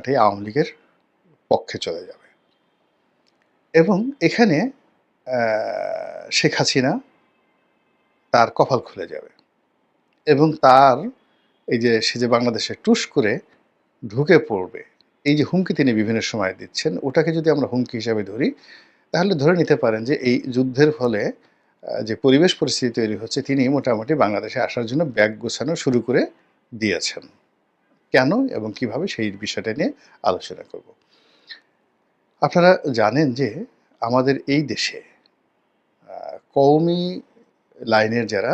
জায়গাটাই আওয়ামী লীগের পক্ষে চলে যাবে এবং এখানে শেখ হাসিনা তার কপাল খুলে যাবে এবং তার এই যে সে যে বাংলাদেশে টুস করে ঢুকে পড়বে, এই যে হুমকি তিনি বিভিন্ন সময় দিচ্ছেন, ওটাকে যদি আমরা হুমকি হিসাবে ধরি তাহলে ধরে নিতে পারেন যে এই যুদ্ধের ফলে যে পরিবেশ পরিস্থিতি তৈরি হচ্ছে, তিনি মোটামুটি বাংলাদেশে আসার জন্য ব্যাগ গোছানো শুরু করে দিয়েছেন। কেন এবং কিভাবে সেই বিষয়টা নিয়ে আলোচনা করব। আপনারা জানেন যে আমাদের এই দেশে কওমি লাইনের যারা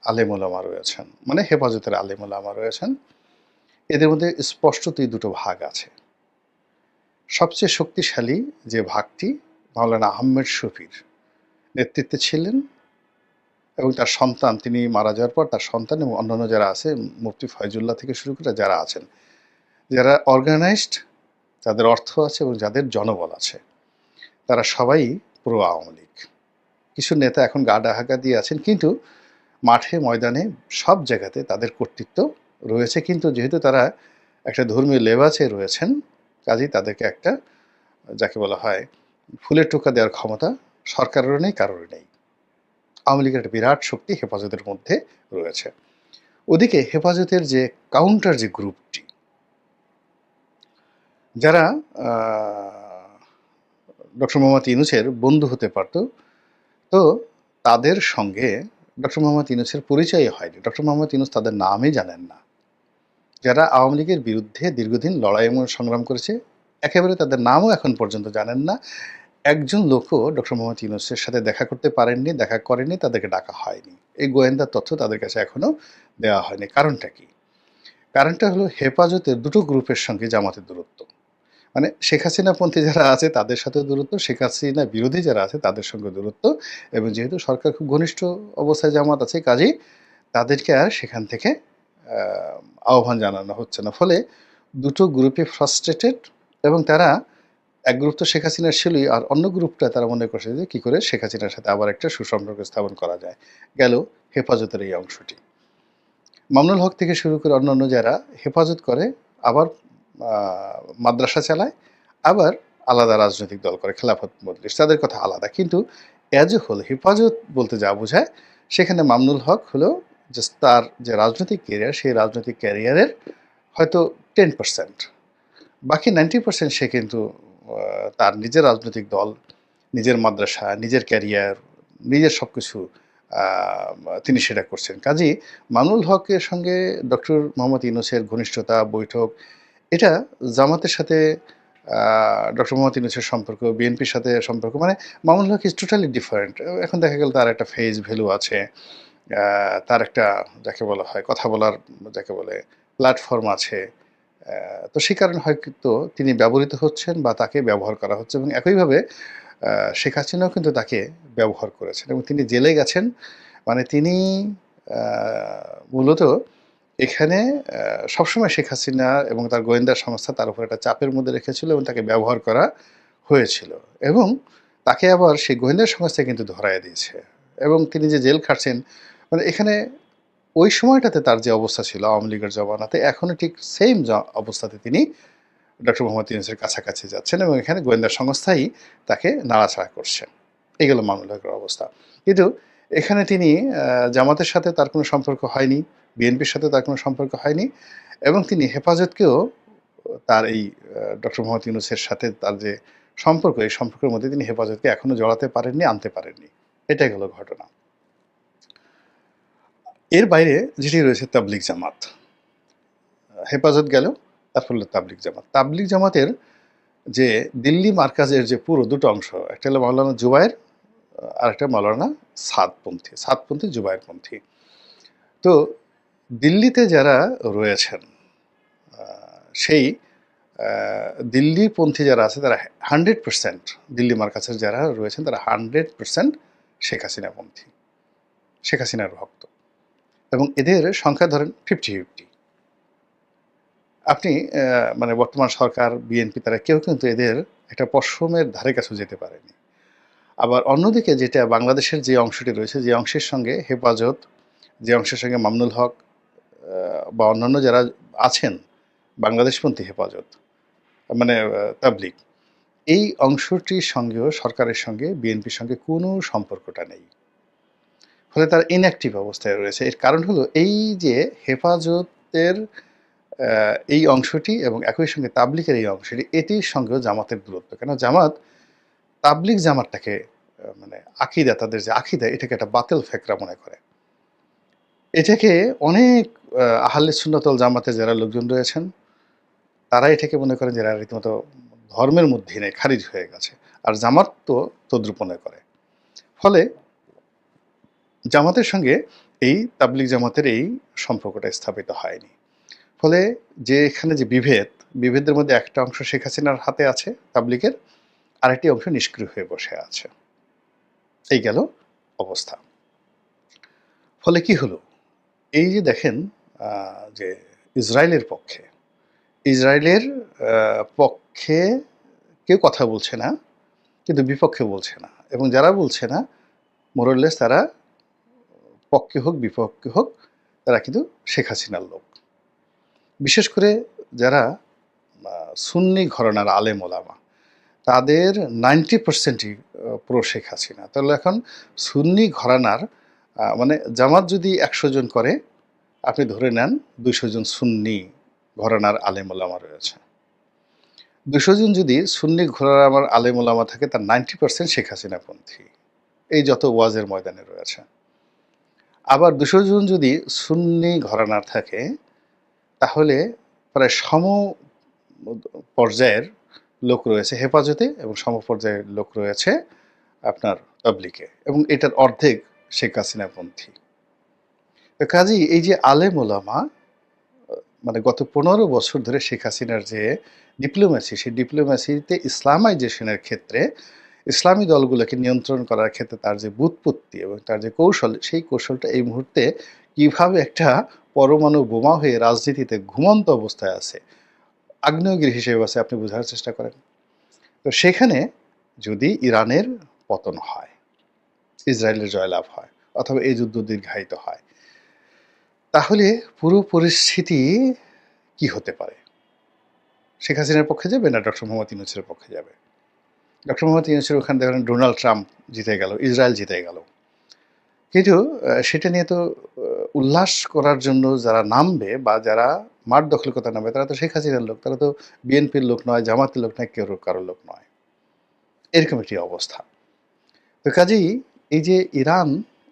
আলেম ওলামা রয়েছেন, মানে হেফাজতের আলেম ওলামা রয়েছেন, এদের মধ্যে স্পষ্টতই দুটো ভাগ আছে। সবচেয়ে শক্তিশালী যে ভাগটি মাওলানা আহমেদ শফির নেতৃত্বে ছিলেন এবং তার সন্তান, তিনি মারা যাওয়ার পর তার সন্তান এবং অন্যান্য যারা আছে, মুফতি ফয়জুল্লাহ থেকে শুরু করে যারা আছেন, যারা অর্গানাইজড, যাদের অর্থ আছে এবং যাদের জনবল আছে, তারা সবাই প্রো আওয়ামী লীগ। কিছু নেতা এখন গা ডাহাকা দিয়ে আছেন, কিন্তু মাঠে ময়দানে সব জায়গাতে তাদের কর্তৃত্ব রয়েছে। কিন্তু যেহেতু তারা একটা ধর্মীয় লেবাসে রয়েছেন, কাজেই তাদেরকে একটা, যাকে বলা হয়, ফুলের টোকা দেওয়ার ক্ষমতা সরকারেরও নেই, কারোর নেই। আওয়ামী লীগের একটা বিরাট শক্তি হেফাজতের মধ্যে রয়েছে। ওদিকে হেফাজতের যে কাউন্টার যে গ্রুপটি, যারা ডক্টর মোহাম্মদ ইউনূসের বন্ধু হতে পারত, তো তাদের সঙ্গে ডক্টর মোহাম্মদ ইউনূসের পরিচয় হয়নি। ডক্টর মোহাম্মদ ইউনূস তাদের নামই জানেন না। যারা আওয়ামী লীগের বিরুদ্ধে দীর্ঘদিন লড়াই এবং সংগ্রাম করেছে, একেবারে তাদের নামও এখন পর্যন্ত জানেন না। একজন লোকও ডক্টর মোহাম্মদ ইউনূসের সাথে দেখা করতে পারেননি, দেখা করেনি, তাদেরকে ডাকা হয়নি। এই গোয়েন্দা তথ্য তাদের কাছে এখনো দেওয়া হয়নি। কারণটা কি? কারণটা হলো হেফাজতের দুটো গ্রুপের সঙ্গে জামাতের দূরত্ব। মানে শেখ হাসিনাপন্থী যারা আছে তাদের সাথে দূরত্ব, শেখ হাসিনা বিরোধী যারা আছে তাদের সঙ্গে দূরত্ব, এবং যেহেতু সরকার খুব ঘনিষ্ঠ অবস্থায় জামাত আছে, কাজেই তাদেরকে আর সেখান থেকে আহ্বান জানানো হচ্ছে না। ফলে দুটো গ্রুপে ফ্রাস্ট্রেটেড, এবং তারা এক গ্রুপ তো শেখ হাসিনার ছিলই, আর অন্য গ্রুপটা তারা মনে করছে যে কী করে শেখ হাসিনার সাথে আবার একটা সুসম্পর্ক স্থাপন করা যায়। গেল হেফাজতের এই অংশটি। মামুনুল হক থেকে শুরু করে অন্যান্য যারা হেফাজত করে, আবার মাদ্রাসা চালায়, আবার আলাদা রাজনৈতিক দল করে, খেলাফত মজলিস, তাদের কথা আলাদা। কিন্তু অ্যাজ এ হোল হেফাজত বলতে যা বোঝায়, সেখানে মামুনুল হক হলো যে তার যে রাজনৈতিক ক্যারিয়ার, সেই রাজনৈতিক ক্যারিয়ারের হয়তো 10%, বাকি 90% সে কিন্তু তার নিজের রাজনৈতিক দল, নিজের মাদ্রাসা, নিজের ক্যারিয়ার, নিজের সব কিছু তিনি সেটা করছেন। কাজেই মামুনুল হকের সঙ্গে ডক্টর মোহাম্মদ ইউনূসের ঘনিষ্ঠতা, বৈঠক, এটা জামাতের সাথে ডক্টর মোহাম্মদ ইউনূসের সম্পর্ক, বিএনপির সাথে সম্পর্ক, মানে মামুনুল হক ইজ টোটালি ডিফারেন্ট। এখন দেখা গেল তার একটা ফেস ভ্যালু আছে, তার একটা, যাকে বলা হয়, কথা বলার, যাকে বলে, প্ল্যাটফর্ম আছে। তো সেই কারণে হয়তো তিনি ব্যবহৃত হচ্ছেন বা তাকে ব্যবহার করা হচ্ছে, এবং একইভাবে শেখ হাসিনাও কিন্তু তাকে ব্যবহার করেছেন এবং তিনি জেলে গেছেন। মানে তিনি মূলত এখানে সবসময় শেখ হাসিনা এবং তার গোয়েন্দা সংস্থা তার উপর একটা চাপের মধ্যে রেখেছিল এবং তাকে ব্যবহার করা হয়েছিল, এবং তাকে আবার সেই গোয়েন্দা সংস্থা কিন্তু ধরায় দিয়েছে, এবং তিনি যে জেল খাটছেন, মানে এখানে ওই সময়টাতে তার যে অবস্থা ছিল আওয়ামী লীগের জমানাতে, এখনও ঠিক সেম অবস্থাতে তিনি ডক্টর মোহাম্মদ ইউনূসের কাছাকাছি যাচ্ছেন, এবং এখানে গোয়েন্দা সংস্থাই তাকে নাড়াচাড়া করছে। এগুলো মামুনুল হকের অবস্থা। কিন্তু এখানে তিনি জামাতের সাথে তার কোনো সম্পর্ক হয়নি, বিএনপির সাথে তার কোনো সম্পর্ক হয়নি, এবং তিনি হেফাজতকেও তার এই ডক্টর মোহাম্মদ ইউনূসের সাথে তার যে সম্পর্ক, এই সম্পর্কের মধ্যে তিনি হেফাজতকে এখনও জড়াতে পারেননি, আনতে পারেননি। এটাই হলো ঘটনা। এর বাইরে যেটি রয়েছে তাবলিগ জামাত, হেফাজত গেল, তারপর হলো তাবলিগ জামাত। তাবলিগ জামাতের যে দিল্লি মার্কাজের যে পুরো দুটো অংশ, একটা হলো মাওলানা জুবায়ের, আর একটা মাওলানা সাদপন্থী জুবায়েরপন্থী। তো দিল্লিতে যারা রয়েছেন, সেই দিল্লিপন্থী যারা আছে, তারা 100%, দিল্লি মার্কাজের যারা রয়েছেন তারা 100% শেখ হাসিনাপন্থী, শেখ হাসিনার ভক্ত, এবং এদের সংখ্যা ধরেন 50-50। আপনি মানে বর্তমান সরকার, বিএনপি, তারা কেউ কিন্তু এদের একটা পশমের ধারে কাছে যেতে পারেনি। আবার অন্যদিকে যেটা বাংলাদেশের যে অংশটি রয়েছে, যে অংশের সঙ্গে হেফাজত, যে অংশের সঙ্গে মামুনুল হক বা অন্যান্য যারা আছেন বাংলাদেশপন্থী হেফাজত, মানে তাবলিগ, এই অংশটির সঙ্গেও সরকারের সঙ্গে বিএনপির সঙ্গে কোনো সম্পর্কটা নেই। ফলে তারা ইনঅ্যাক্টিভ অবস্থায় রয়েছে। এর কারণ হলো এই যে হেফাজতের এই অংশটি এবং একই সঙ্গে তাবলিগের এই অংশটি, এটির সঙ্গেও জামাতের দূরত্ব। কেন জামাত তাবলিগ জামাতটাকে মানে আকিদা, তাদের যে আকিদা, এটাকে একটা বাতিল ফেকরা মনে করে। এটাকে অনেক আহলে সুন্নাত ওয়াল জামাতে যারা লোকজন রয়েছেন, তারা এটাকে মনে করেন যে এরা রীতিমতো ধর্মের মধ্যেই নেই, খারিজ হয়ে গেছে। আর জামাত তো তদ্রুপ মনে করে। ফলে জামাতের সঙ্গে এই তাবলিগ জামাতের এই সম্পর্কটা স্থাপিত হয়নি। ফলে যে এখানে যে বিভেদের মধ্যে একটা অংশ শেখ হাসিনার হাতে আছে তাবলিগের, আরেকটি অংশ নিষ্ক্রিয় হয়ে বসে আছে। এই গেল অবস্থা। ফলে কি হলো? এই যে দেখেন যে ইসরায়েলের পক্ষে কেউ কথা বলছে না, কিন্তু বিপক্ষে বলছে না। এবং যারা বলছে না, মোরলেস তারা পক্ষে হোক বিপক্ষে হোক, তারা কিন্তু শেখ হাসিনার লোক। বিশেষ করে যারা সুন্নি ঘরানার আলেম ওলামা, তাদের 90%ই প্রো শেখ হাসিনা। তাহলে এখন সুন্নি ঘরানার মানে জামাত যদি ১০০ জন করে, আপনি ধরে নেন ২০০ জন সুন্নি ঘরানার আলেম ওলামা রয়েছে। ২০০ জন যদি সুন্নি ঘরানার আলেম ওলামা থাকে, তার 90% শেখ হাসিনাপন্থী, এই যত ওয়াজের ময়দানে রয়েছে। আবার ২০০ জন যদি সুন্নি ঘরানার থাকে, তাহলে প্রায় সম পর্যায়ের লোক রয়েছে হেফাজতে এবং সমপর্যায়ের লোক রয়েছে আপনার তাবলিগে, এবং এটার অর্ধেক শেখ হাসিনাপন্থী। তো কাজেই এই যে আলেম ওলামা, মানে গত ১৫ বছর ধরে শেখ হাসিনার যে ডিপ্লোম্যাসি, সেই ডিপ্লোম্যাসিতে ইসলামাইজেশনের ক্ষেত্রে, ইসলামী দলগুলোকে নিয়ন্ত্রণ করার ক্ষেত্রে তার যে ব্যুৎপত্তি এবং তার যে কৌশল, সেই কৌশলটা এই মুহূর্তে কিভাবে একটা পরমাণু বোমা হয়ে রাজনীতিতে ঘুমন্ত অবস্থায় আছে, আগ্নেয়গিরি হিসেবে আছে, আপনি বোঝার চেষ্টা করেন। তো সেখানে যদি ইরানের পতন হয়, ইসরায়েলের জয়লাভ হয়, অথবা এই যুদ্ধ দীর্ঘায়িত হয়, তাহলে পুরো পরিস্থিতি কি হতে পারে? শেখ হাসিনার পক্ষে যাবে না ডক্টর মোহাম্মদ ইউনূসের পক্ষে যাবে? ডক্টর মোহাম্মদ ইউনূসের ওখানে দেখেন ডোনাল্ড ট্রাম্প জিতে গেল, ইসরায়েল জিতে গেল। কিন্তু সেটা নিয়ে তো উল্লাস করার জন্য যারা নামবে বা যারা মাঠ দখল করতে নামবে, তারা তো শেখ হাসিনার লোক, তারা তো বিএনপির লোক নয়, জামাতের লোক নয়, কেউ কারোর লোক নয়। এরকম একটি অবস্থা। তো কাজেই এই যে ইরান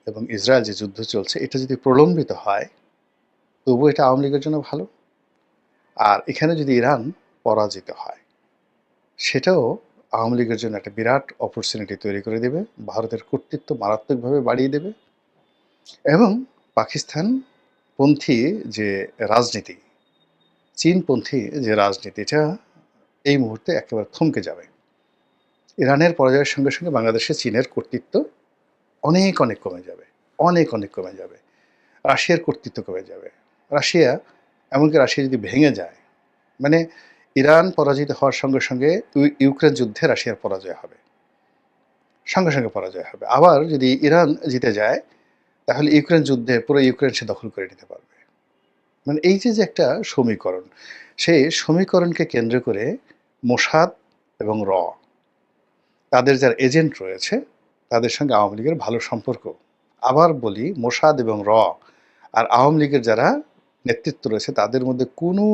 এবং ইসরায়েল যে যুদ্ধ চলছে, এটা যদি প্রলম্বিত হয়, তবুও এটা আওয়ামী লীগের জন্য ভালো। আর এখানে যদি ইরান পরাজিত হয়, সেটাও আওয়ামী লীগের জন্য একটা বিরাট অপরচুনিটি তৈরি করে দেবে, ভারতের কর্তৃত্ব মারাত্মকভাবে বাড়িয়ে দেবে, এবং পাকিস্তানপন্থী যে রাজনীতি, চীনপন্থী যে রাজনীতি, এটা এই মুহূর্তে একেবারে থমকে যাবে। ইরানের পরাজয়ের সঙ্গে সঙ্গে বাংলাদেশে চীনের কর্তৃত্ব অনেক অনেক কমে যাবে, অনেক অনেক কমে যাবে। রাশিয়ার কর্তৃত্ব কমে যাবে। রাশিয়া, এমনকি রাশিয়া যদি ভেঙে যায়, মানে ইরান পরাজিত হওয়ার সঙ্গে সঙ্গে ইউক্রেন যুদ্ধে রাশিয়ার পরাজয় হবে, সঙ্গে সঙ্গে পরাজয় হবে। আবার যদি ইরান জিতে যায়, তাহলে ইউক্রেন যুদ্ধে পুরো ইউক্রেন সে দখল করে নিতে পারবে। মানে এই যে একটা সমীকরণ, সেই সমীকরণকে কেন্দ্র করে মোসাদ এবং তাদের যারা এজেন্ট রয়েছে, তাদের সঙ্গে আওয়ামী লীগের ভালো সম্পর্ক। আবার বলি, মোসাদ এবং আর আওয়ামী লীগের যারা নেতৃত্ব রয়েছে, তাদের মধ্যে কোনো